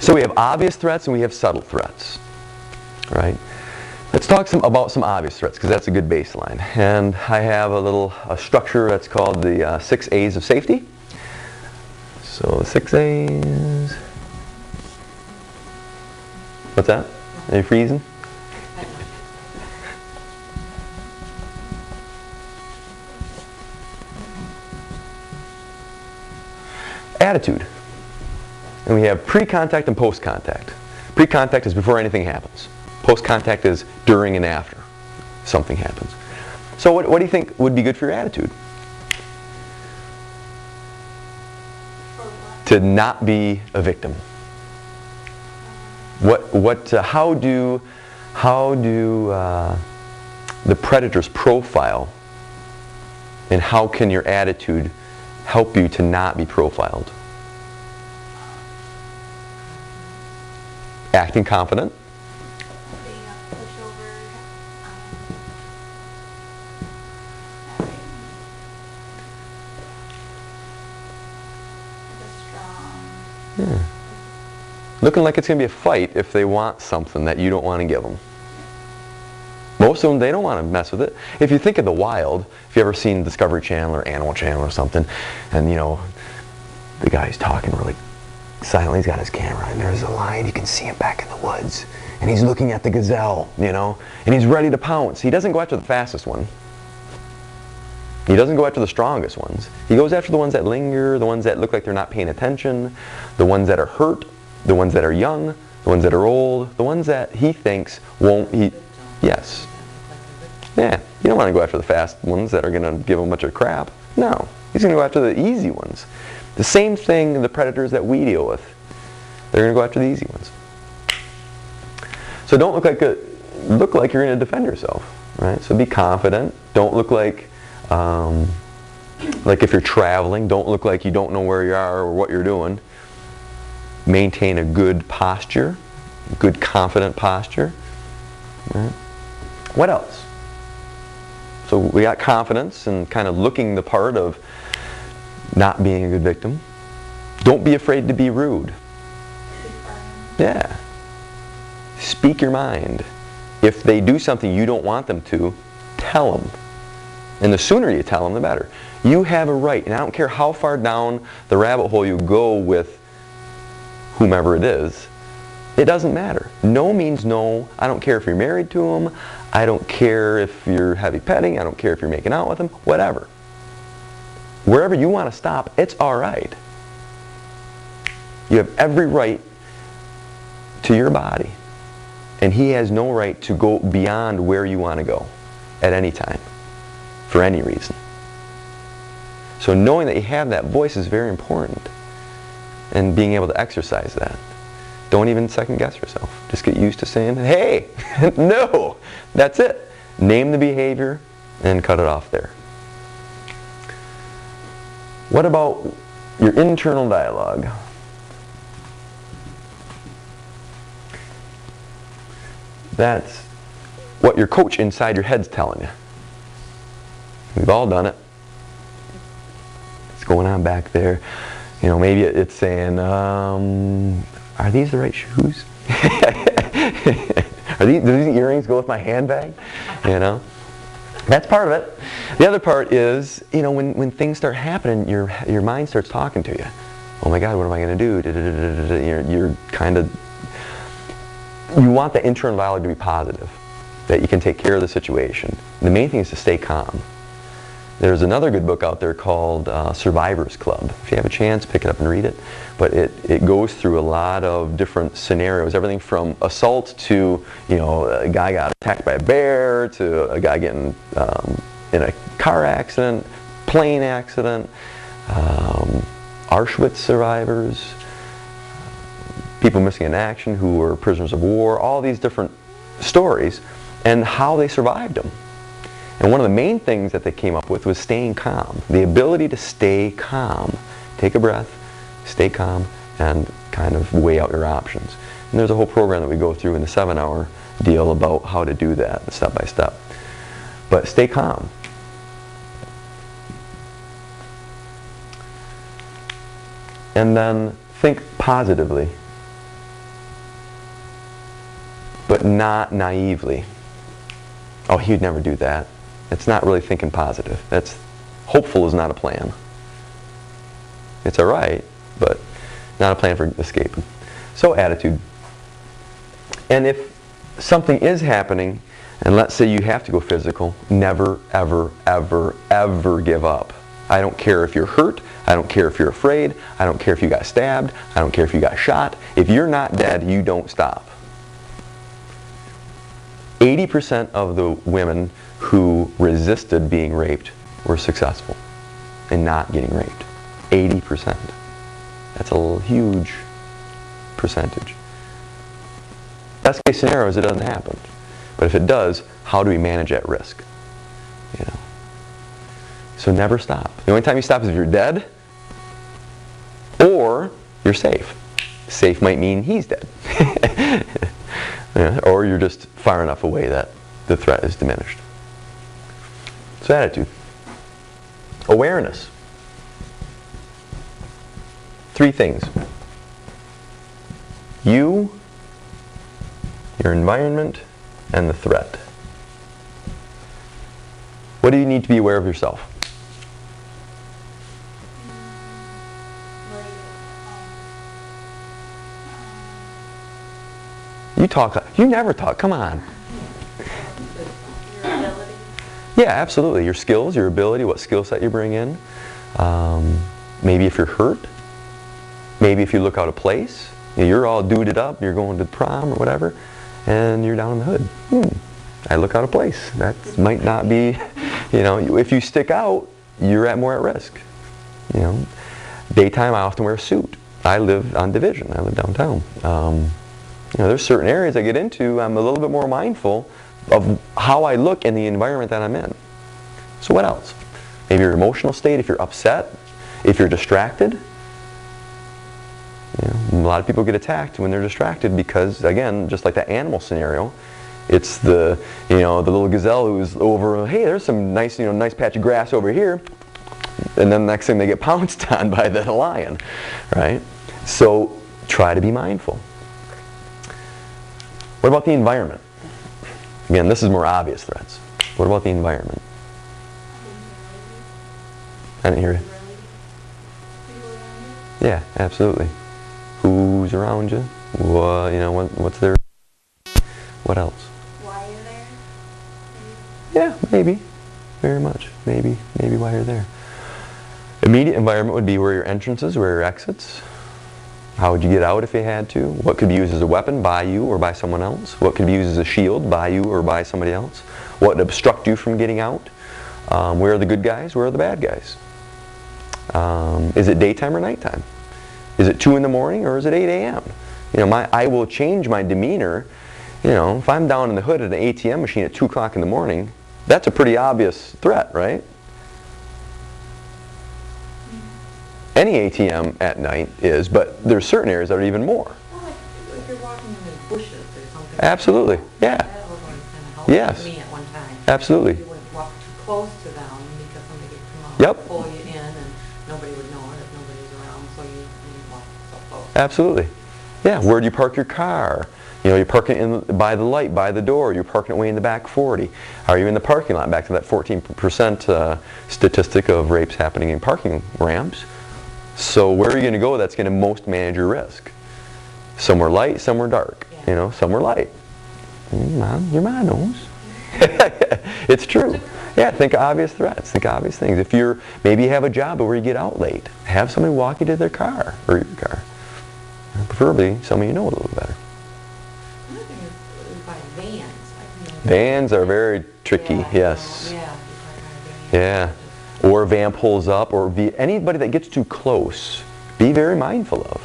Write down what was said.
So we have obvious threats and we have subtle threats, right? Let's talk about some obvious threats, because that's a good baseline. And I have a structure that's called the 6 A's of safety. So the 6 A's. What's that? Are you freezing? Attitude. And we have pre-contact and post-contact. Pre-contact is before anything happens. Post-contact is during and after something happens. So what do you think would be good for your attitude? To not be a victim. How do the predators profile, and how can your attitude help you to not be profiled? Acting confident. Being a pushover. Strong. Yeah. Looking like it's going to be a fight if they want something that you don't want to give them. Most of them, they don't want to mess with it. If you think of the wild, if you ever seen Discovery Channel or Animal Channel or something, and you know, the guy's talking really silently, he's got his camera, and there's a lion, you can see him back in the woods, and he's looking at the gazelle, you know, and he's ready to pounce. He doesn't go after the fastest one. He doesn't go after the strongest ones. He goes after the ones that linger, the ones that look like they're not paying attention, the ones that are hurt, the ones that are young, the ones that are old, the ones that he thinks won't eat. Yes. Yeah, you don't want to go after the fast ones that are going to give him a bunch of crap. No, he's going to go after the easy ones. The same thing the predators that we deal with. They're going to go after the easy ones. So don't look like you're going to defend yourself, right? So be confident. Don't look like if you're traveling, don't look like you don't know where you are or what you're doing. Maintain a good posture, good confident posture. Right? What else? So we got confidence and kind of looking the part of not being a good victim. Don't be afraid to be rude. Yeah. Speak your mind. If they do something you don't want them to, tell them. And the sooner you tell them, the better. You have a right, and I don't care how far down the rabbit hole you go with whomever it is, it doesn't matter. No means no. I don't care if you're married to them. I don't care if you're heavy petting. I don't care if you're making out with them. Whatever. Wherever you want to stop, it's all right. You have every right to your body. And he has no right to go beyond where you want to go at any time, for any reason. So knowing that you have that voice is very important. And being able to exercise that. Don't even second guess yourself. Just get used to saying, hey, no, that's it. Name the behavior and cut it off there. What about your internal dialogue? That's what your coach inside your head's telling you. We've all done it. It's going on back there. You know, maybe it's saying, are these the right shoes? Do these earrings go with my handbag? You know, that's part of it. The other part is, you know, when things start happening, your mind starts talking to you. Oh my God, what am I going to do? You're kind of, you want the internal dialogue to be positive, that you can take care of the situation. The main thing is to stay calm. There's another good book out there called Survivor's Club. If you have a chance, pick it up and read it. But it goes through a lot of different scenarios, everything from assault to, you know, a guy got attacked by a bear, to a guy getting in a car accident, plane accident, Auschwitz survivors, people missing in action who were prisoners of war, all these different stories, and how they survived them. And one of the main things that they came up with was staying calm. The ability to stay calm. Take a breath, stay calm, and kind of weigh out your options. And there's a whole program that we go through in the 7-hour deal about how to do that, step by step. But stay calm. And then think positively. but not naively. Oh, he'd never do that. It's not really thinking positive. That's hopeful is not a plan. It's all right, but not a plan for escape. So attitude. And if something is happening, and let's say you have to go physical, never, ever, ever, ever give up. I don't care if you're hurt. I don't care if you're afraid. I don't care if you got stabbed. I don't care if you got shot. If you're not dead, you don't stop. 80% of the women who resisted being raped were successful in not getting raped. 80%. That's a huge percentage. Best case scenario is it doesn't happen. But if it does, how do we manage that risk? You know. So never stop. The only time you stop is if you're dead or you're safe. Safe might mean he's dead. Yeah, or you're just far enough away that the threat is diminished. So attitude. Awareness. 3 things. You, your environment, and the threat. What do you need to be aware of yourself? You talk. You never talk. Come on. Your ability. Yeah, absolutely. Your skills, your ability, what skill set you bring in. Maybe if you're hurt. Maybe if you look out of place. You're all duded up. You're going to prom or whatever, and you're down in the hood. I look out of place. That might not be. You know, if you stick out, you're more at risk. You know, daytime I often wear a suit. I live on Division. I live downtown. You know, there's certain areas I get into, I'm a little bit more mindful of how I look in the environment that I'm in. So what else? Maybe your emotional state, if you're upset, if you're distracted. You know, a lot of people get attacked when they're distracted because, again, just like that animal scenario, it's the, you know, the little gazelle who's over, hey, there's some nice, you know, nice patch of grass over here, and then the next thing they get pounced on by the lion, right? So try to be mindful. What about the environment? Again, this is more obvious threats. What about the environment? I didn't hear you. Yeah, absolutely. Who's around you? What, you know, what's their? What else? Why you're there? Yeah, maybe. Very much. Maybe why you're there. Immediate environment would be where your entrances, where your exits. How would you get out if you had to? What could be used as a weapon by you or by someone else? What could be used as a shield by you or by somebody else? What would obstruct you from getting out? Where are the good guys? Where are the bad guys? Is it daytime or nighttime? Is it 2 in the morning or is it 8 a.m.? You know, I will change my demeanor. You know, if I'm down in the hood at an ATM machine at 2 o'clock in the morning, that's a pretty obvious threat, right? Any ATM at night is, but there's certain areas that are even more. Well, like if you're walking in the bushes or something. Absolutely, yeah. That was kind of helpful Yes. to me at one time. Absolutely. You wouldn't walk too close to them because somebody could come up Yep. and pull you in and nobody would know it if nobody's around, so you walk so close. Absolutely. Yeah, where do you park your car? You know, you're parking in by the light, by the door, you're parking it way in the back 40. Are you in the parking lot? Back to that 14% statistic of rapes happening in parking ramps. So where are you going to go that's going to most manage your risk? Somewhere light, somewhere dark. Yeah. You know, somewhere light. Your mom knows. It's true. Yeah, think of obvious threats. Think of obvious things. If you're, maybe you have a job but where you get out late, have somebody walk you to their car or your car. Preferably somebody you know a little better. Another thing is by vans. Vans are very tricky, Yeah, yes. you know, yeah, you park by a van. Yeah. Or a van pulls up, or anybody that gets too close, be very mindful of.